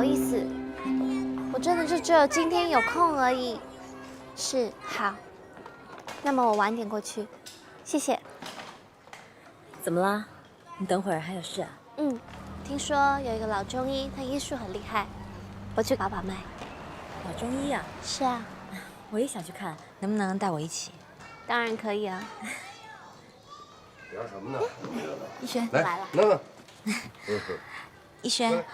好意思，我真的就只有今天有空而已。是，好，那么我晚点过去，谢谢。怎么了？你等会儿还有事啊？听说有一个老中医，他医术很厉害，我去把脉。老中医啊？是啊，我也想去看，能不能带我一起？当然可以啊。聊什么呢？逸轩，来了。弄弄。逸轩，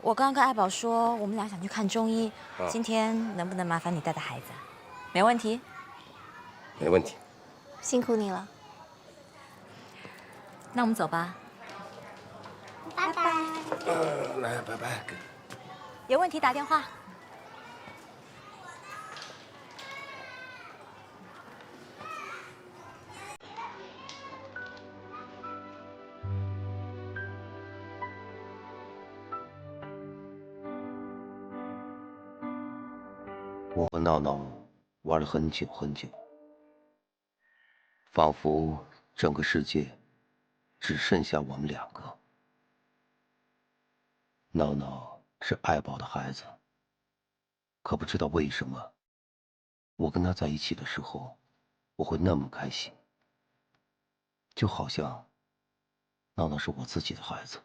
我刚刚跟爱宝说，我们俩想去看中医，今天能不能麻烦你带带孩子？没问题。没问题。辛苦你了。那我们走吧。拜拜。来，拜拜。有问题打电话。我和闹闹玩了很久很久，仿佛整个世界只剩下我们两个。闹闹是爱宝的孩子，可不知道为什么，我跟他在一起的时候，我会那么开心，就好像闹闹是我自己的孩子。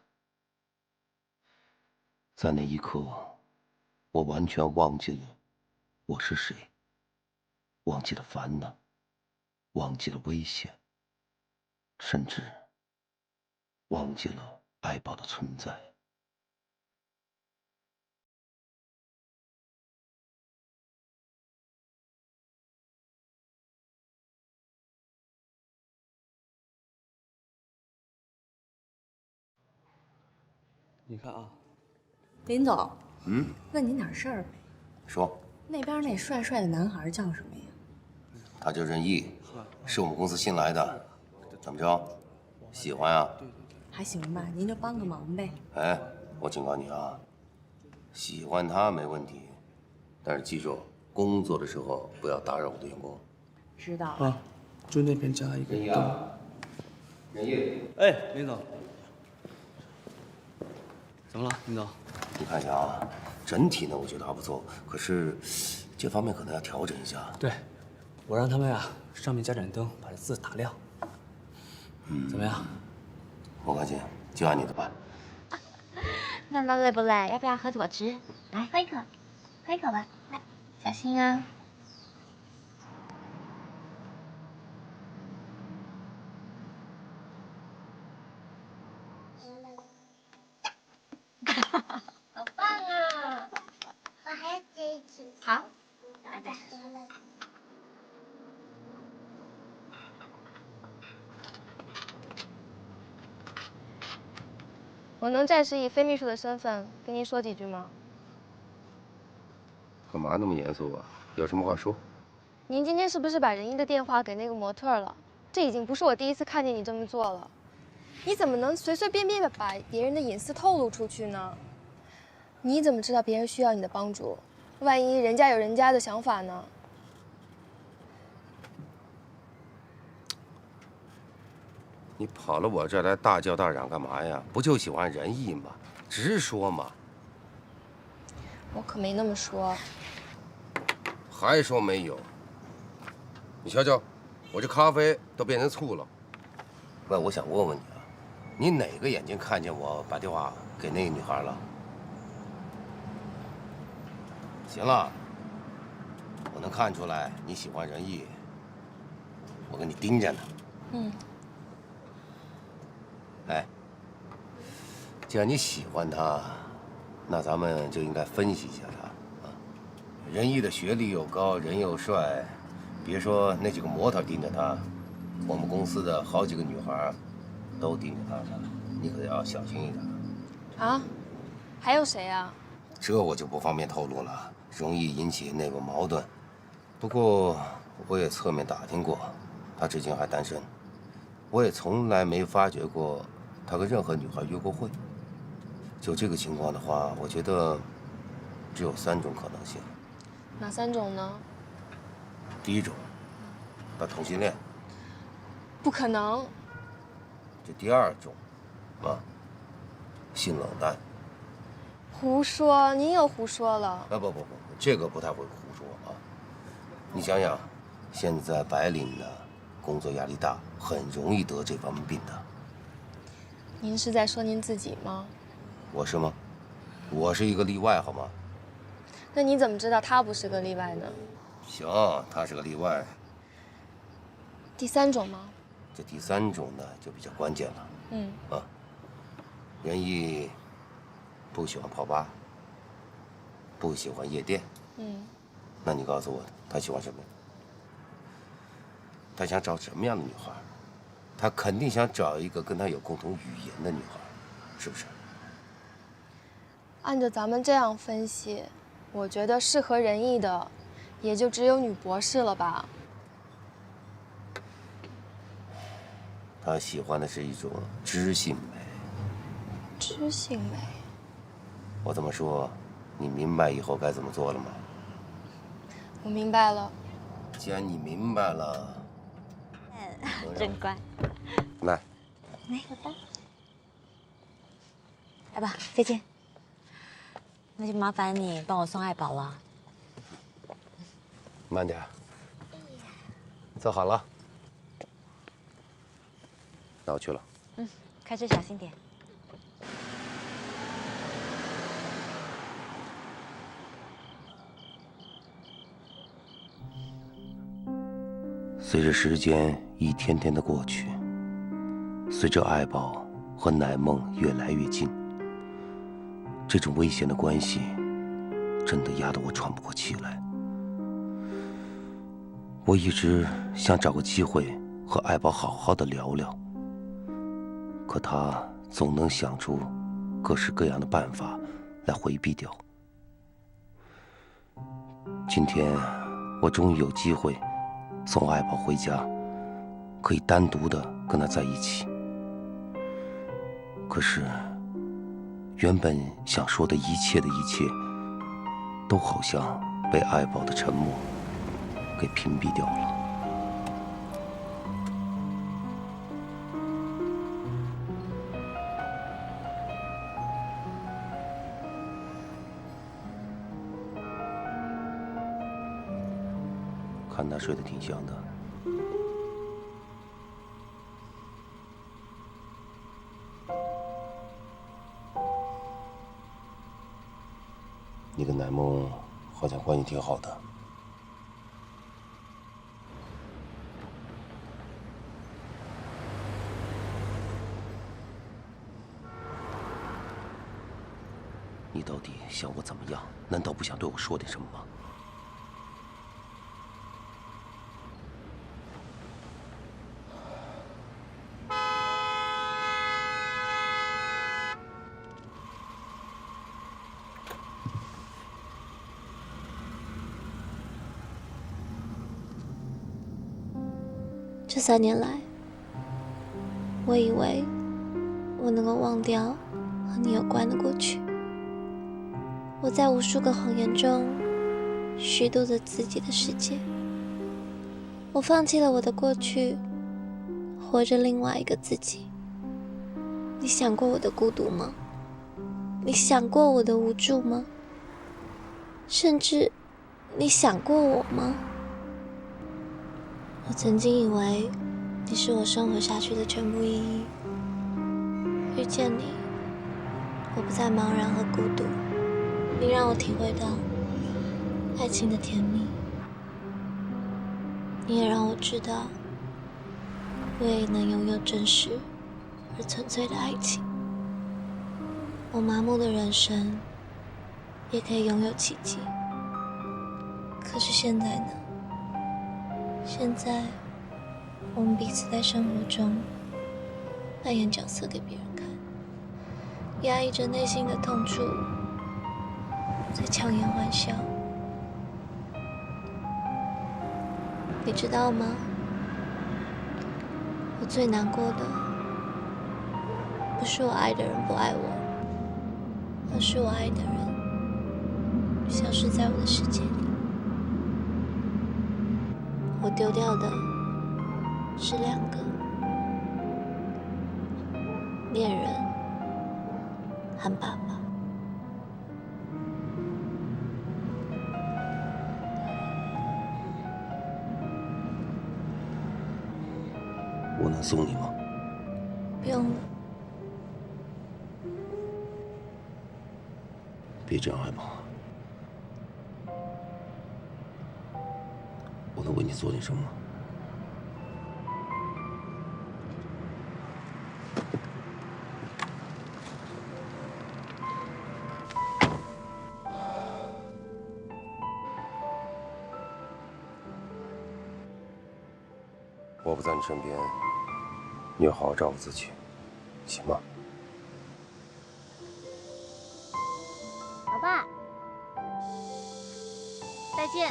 在那一刻，我完全忘记了我是谁，忘记了烦恼，忘记了危险，甚至忘记了爱宝的存在。你看啊，林总，问你点事儿呗。说，那边那帅帅的男孩叫什么呀？他叫任毅，是我们公司新来的，怎么着？喜欢啊？还行吧，您就帮个忙呗。哎，我警告你啊，喜欢他没问题，但是记住，工作的时候不要打扰我的员工。知道。啊，就那边加一个任毅啊，任毅，哎，林总，怎么了，林总？你看一下啊，整体呢我觉得还不错，可是这方面可能要调整一下。对，我让他们啊上面加盏灯，把这字打亮。怎么样？我放心，就按你的办。那累不累？要不要喝果汁？来，喝一口，喝一口吧。来，小心啊。好棒啊！我还要接一次。好，拜拜。我能暂时以非秘书的身份跟您说几句吗？干嘛那么严肃啊？有什么话说。您今天是不是把任一的电话给那个模特了？这已经不是我第一次看见你这么做了。你怎么能随随便便的把别人的隐私透露出去呢？你怎么知道别人需要你的帮助？万一人家有人家的想法呢？你跑了我这儿来大叫大嚷干嘛呀？不就喜欢仁义吗？直说嘛。我可没那么说。还说没有？你瞧瞧，我这咖啡都变成醋了。喂，我想问问你啊，你哪个眼睛看见我把电话给那个女孩了？行了，我能看出来你喜欢仁义，我跟你盯着呢。哎，既然你喜欢他，那咱们就应该分析一下他啊。仁义的学历又高，人又帅，别说那几个模特盯着他，我们公司的好几个女孩都盯着他呢，你可要小心一点。啊？还有谁啊？这我就不方便透露了，容易引起内部矛盾。不过我也侧面打听过，他至今还单身，我也从来没发觉过他跟任何女孩约过会。就这个情况的话，我觉得只有3种可能性。哪3种呢？第一种，他同性恋。不可能。这第2种，啊，性冷淡。胡说，您又胡说了。啊不，这个不太会胡说啊。你想想，现在白领呢，工作压力大，很容易得这方面病的。您是在说您自己吗？我是吗？我是一个例外，好吗？那你怎么知道他不是个例外呢？行，他是个例外。第三种吗？这第三种呢，就比较关键了。仁义不喜欢泡吧，不喜欢夜店。那你告诉我，他喜欢什么呀？他想找什么样的女孩？他肯定想找一个跟他有共同语言的女孩，是不是？按照咱们这样分析，我觉得适合仁义的，也就只有女博士了吧。他喜欢的是一种知性美。知性美。我这么说，你明白以后该怎么做了吗？我明白了。既然你明白了，真乖。来，来，爸爸。爱宝，再见。那就麻烦你帮我送爱宝了。慢点，坐好了。那我去了。开车小心点。随着时间一天天的过去，随着爱宝和乃梦越来越近，这种危险的关系真的压得我喘不过气来。我一直想找个机会和爱宝好好的聊聊，可他总能想出各式各样的办法来回避掉。今天我终于有机会送爱宝回家，可以单独的跟他在一起。可是，原本想说的一切的一切，都好像被爱宝的沉默给屏蔽掉了。看他睡得挺香的。你跟乃梦好像关系挺好的。你到底想我怎么样？难道不想对我说点什么吗？这3年来，我以为我能够忘掉和你有关的过去。我在无数个谎言中虚度着自己的世界。我放弃了我的过去，活着另外一个自己。你想过我的孤独吗？你想过我的无助吗？甚至，你想过我吗？我曾经以为你是我生活下去的全部意义。遇见你，我不再茫然和孤独，你让我体会到爱情的甜蜜。你也让我知道，我也能拥有真实而纯粹的爱情。我麻木的人生也可以拥有奇迹。可是现在呢？现在，我们彼此在生活中扮演角色给别人看，压抑着内心的痛楚，在强颜欢笑。你知道吗？我最难过的，不是我爱的人不爱我，而是我爱的人消失在我的世界里。我丢掉的是2个恋人和爸爸。我能送你吗？不用了。别这样，海宝。我能为你做点什么吗？我不在你身边，你要好好照顾自己，行吗？老爸，再见。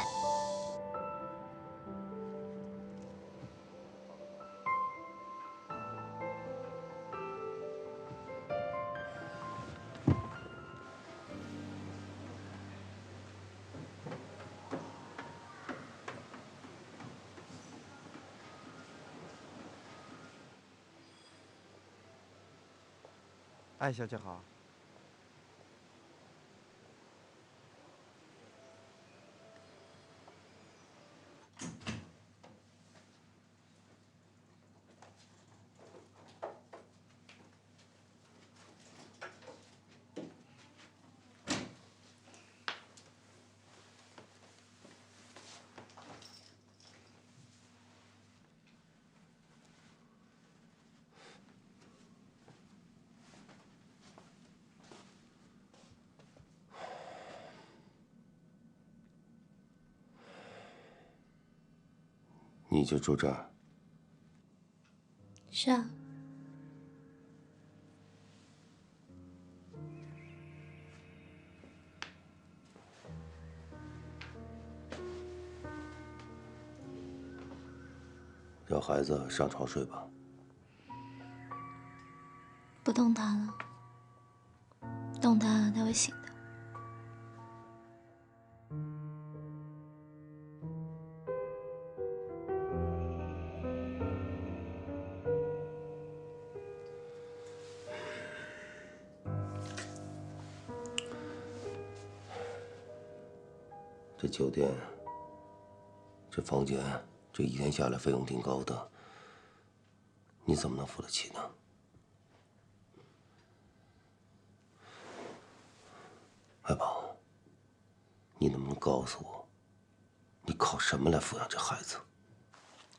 艾小姐好。你就住这儿？是啊。让孩子上床睡吧。不动他了，动他他会醒的。这酒店，这房间，这一天下来费用挺高的，你怎么能付得起呢？海宝，你能不能告诉我，你靠什么来抚养这孩子？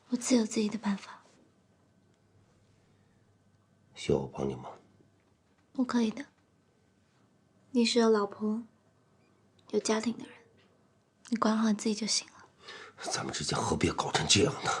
我自有自己的办法。需要我帮你吗？我可以的。你是有老婆、有家庭的人，你管好你自己就行了。咱们之间何必搞成这样呢？